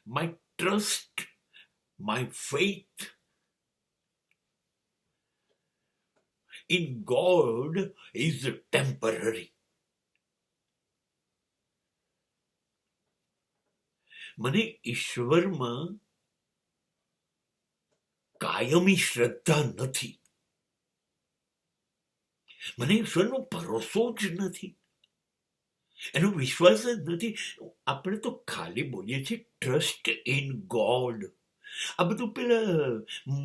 my trust, my faith in God is temporary. મને ઈશ્વરમાં કાયમી શ્રદ્ધા નથી. મને ઈશ્વરનો ભરોસો જ નથી, એનો વિશ્વાસ જ નથી. આપણે તો ખાલી બોલીએ છીએ ટ્રસ્ટ ઇન ગોડ. આ બધું પેલા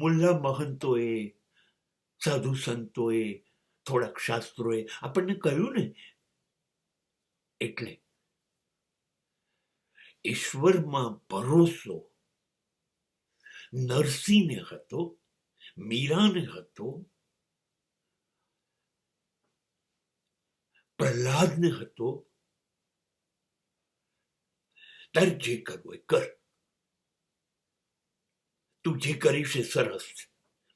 મુલ્લા મહંતોએ, સાધુ સંતોએ, થોડાક શાસ્ત્રોએ આપણને કહ્યું ને. એટલે ઈશ્વરમાં ભરોસો નરસિંહને હતો, મીરાને હતો, પ્રહલાદને હતો. તારે જે કરવું એ કર, તું જે કરીશ એ સરસ,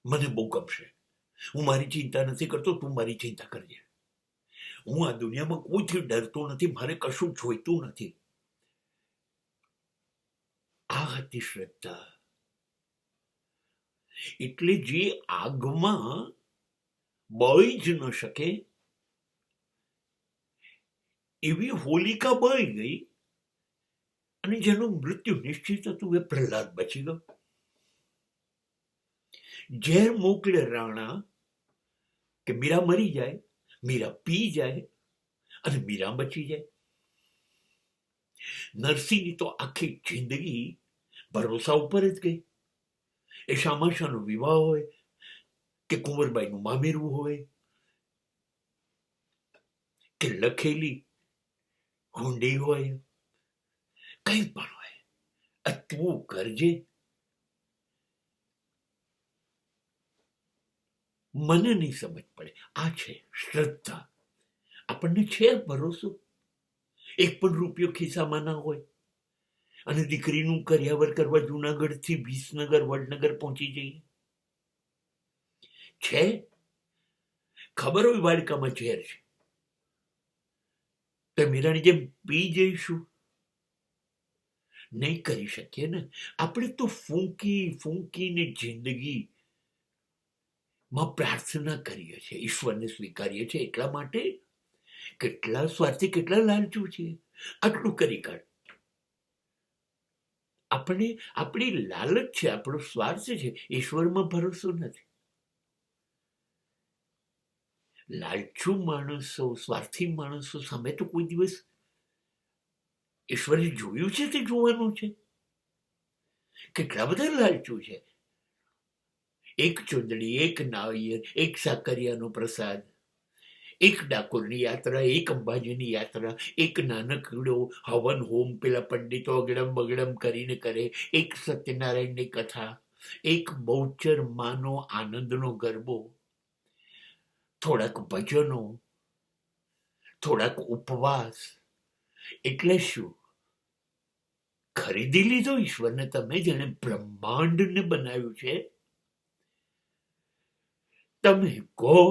મને બહુ ગમશે. હું મારી ચિંતા નથી કરતો, તું મારી ચિંતા કરજે. હું આ દુનિયામાં કોઈથી ડરતો નથી, મારે કશું જોઈતું નથી. આ હતી શ્રદ્ધા. એટલે જે આગમાં બળી જ ન શકે એવી હોલિકા બળી ગઈ, અને જેનું મૃત્યુ નિશ્ચિત હતું એ પ્રહલાદ બચી ગયો. ઝેર મોકલે રાણા કે મીરા મરી જાય, મીરા પી જાય અને મીરા બચી જાય. નરસિંહની તો આખી જિંદગી ભરોસા ઉપર જ ગઈ. એ શામાશાનો વિવાહ હોય કે કુંવરબાઈનું મામેરું હોય કે લખેલી હુંડી હોય, કઈ પણ હોય, આ તું કરજે. મને નહીં સમજ પડે. આ છે શ્રદ્ધા. આપણને છે ભરોસો. એક પણ રૂપિયો ખિસ્સામાં ના હોય અને દીકરીનું કર્યાવર કરવા જુનાગઢથી વિસનગર વડનગર પહોંચી જઈએ. છે ખબર હોય વાડકામાં ઝેર છે, તો મીરાની જેમ પી જઈશું? નહીં કરી શકીએ ને. આપણે તો ફૂંકી ફૂંકીને જિંદગી માં પ્રાર્થના કરીએ છીએ, ઈશ્વરને સ્વીકારીએ છીએ. એટલા માટે કેટલા સ્વાર્થી, કેટલા લાલચુ છે. આટલું કરી કાઢ. આપણે આપણી લાલચ છે, આપણો સ્વાર્થ છે. ઈશ્વરમાં ભરોસો નથી. લાલચુ માણસો, સ્વાર્થી માણસો સામે તો કોઈ દિવસ ઈશ્વરે જોયું છે તે જોવાનું છે. કેટલા બધા લાલચુ છે. એક ચૂંદડી, એક નાળિયેર, એક સાકરિયાનો પ્રસાદ, એક ડાકોરની યાત્રા, એક અંબાજીની યાત્રા, એક નાનકડો હવન હોમ પેલા પંડિતો અગડમ બગડમ કરીને કરે, એક સત્યનારાયણની કથા, એક બહુચર માનો આનંદનો ગરબો, થોડાક ભજનો, થોડાક ઉપવાસ. એટલે શું? ખરીદી લીધો ઈશ્વરને તમે, જેને બ્રહ્માંડને બનાવ્યું છે. તમે કહો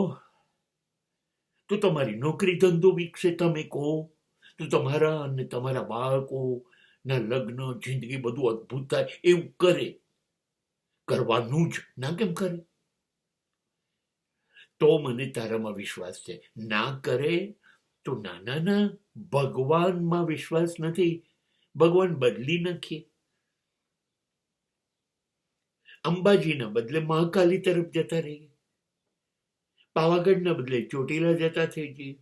તો તમારી નોકરી ધંધો વિકસે. તમે કહો તો તમારા અને તમારા બાળકોના લગ્ન, જિંદગી બધું અદભુત થાય. એવું કરે, કરવાનું જ ના કેમ કરે? તો મને તારામાં વિશ્વાસ છે. ના કરે તો ના, ભગવાનમાં વિશ્વાસ નથી. ભગવાન બદલી નાખીએ. અંબાજીના બદલે મહાકાલી તરફ જતા રહીએ, પાવાગઢના બદલે ચોટીલા જતા થઈ જઈએ,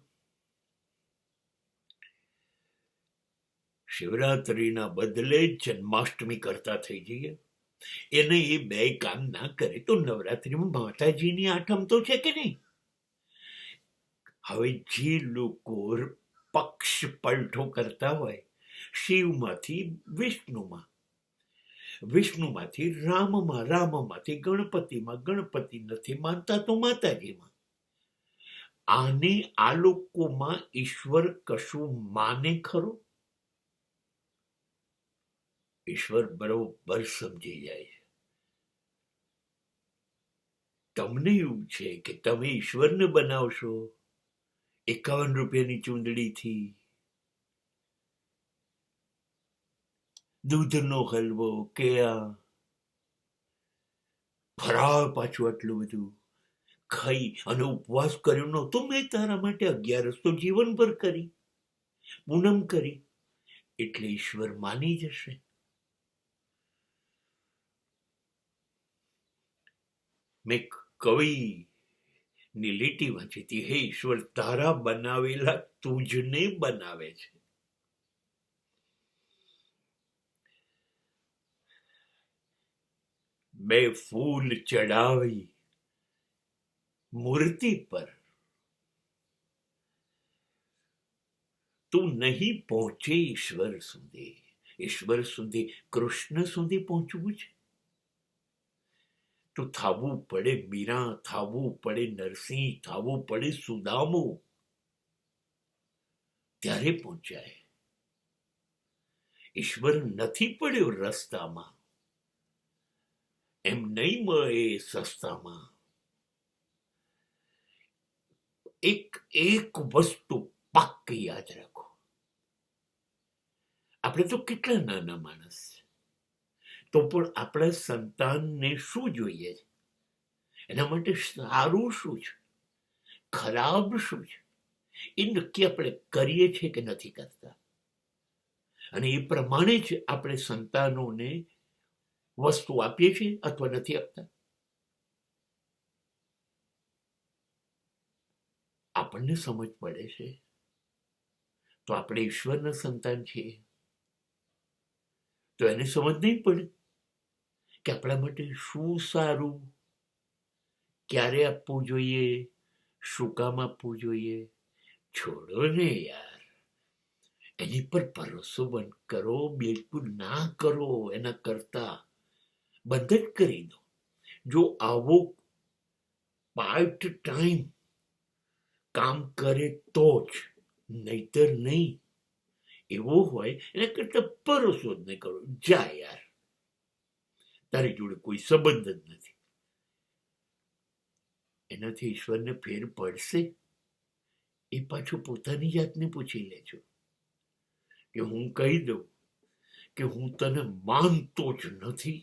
શિવરાત્રીના બદલે જન્માષ્ટમી કરતા થઈ જઈએ. એને એ બે કામ ના કરે તો નવરાત્રીમાં માતાજીની આઠમ તો છે કે નહીં? હવે જે લોકો પક્ષ પલટો કરતા હોય, શિવમાંથી વિષ્ણુમાં, વિષ્ણુમાંથી રામમાં, રામમાંથી ગણપતિમાં, ગણપતિ નથી માનતા તો માતાજીમાં. આને આ લોકોમાં ઈશ્વર કશું માને ખરો? ઈશ્વર બરોબર સમજી જાય છે. તમને એવું છે કે તમે ઈશ્વરને બનાવશો 51 રૂપિયાની ચૂંદડીથી. દૂધનો હલવો કે આ ફરાળ પાછું આટલું બધું ખાઈ અને ઉપવાસ કર્યો નહોતો મેં તારા માટે 11 તો જીવનભર કરી, પૂનમ કરી, એટલે ઈશ્વર માની જશે. મેં કવિ ની લીટી વાંચી હતી, હે ઈશ્વર તારા બનાવેલા તુજને બનાવે છે. બે ફૂલ ચડાવી મૂર્તિ પર, તું નહીં પહોંચે ઈશ્વર સુધી. ઈશ્વર સુધી, કૃષ્ણ સુધી પહોંચવું છે તો થાવું પડે મીરા, થાવું પડે નરસિંહ, થાવું પડે સુદામો, ત્યારે પહોંચાય. ઈશ્વર નથી પડ્યો રસ્તામાં, એમ નહીં મળે સસ્તામાં. એક વસ્તુ પાક્કી યાદ રાખો, આપણે તો કેટલા નાના માણસ, તો પણ આપણા સંતાનને શું જોઈએ છે, એના માટે સારું શું છે, ખરાબ શું છે, એ નક્કી આપણે કરીએ છીએ કે નથી કરતા. અને એ પ્રમાણે જ આપણે સંતાનોને વસ્તુ આપીએ છીએ અથવા નથી આપતા. આપણને સમજ પડે છે તો આપણે ઈશ્વરના સંતાન છીએ, તો એને સમજ નહીં પડે કે આપણા માટે શું સારું, ક્યારે આપવું જોઈએ, શું કામ આપવું જોઈએ. છોડો ને યાર, એની પર ભરોસો બંધ કરો, બિલકુલ ના કરો. એના કરતા બંધ જ કરી દો. જો આવો પાર્ટ ટાઈમ કામ કરે તો જ, નહીતર નહીં. એવો હોય એના કરતા ભરોસો જ નહીં કરો. જા યાર, તારી જોડે કોઈ સંબંધ જ નથી. એનાથી ઈશ્વરને ફેર પડશે? એ પાછું પોતાની જાતને પૂછી લેજો કે હું કહી દઉં કે હું તને માનતો જ નથી,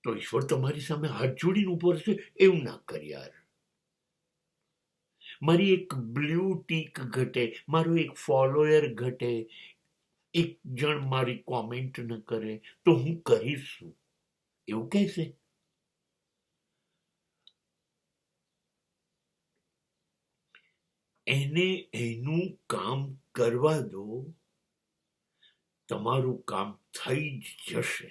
તો ઈશ્વર તમારી સામે હાથ જોડીને ઉભો રહેશે? એવું ના કર યાર. મારી એક બ્લુ ટીક ઘટે, મારો એક ફોલોયર ઘટે, એક જણ મારી કોમેન્ટ ન કરે તો હું કરીશ શું? એવું કહેશે? એને એનું કામ કરવા દો, તમારું કામ થઈ જ જશે.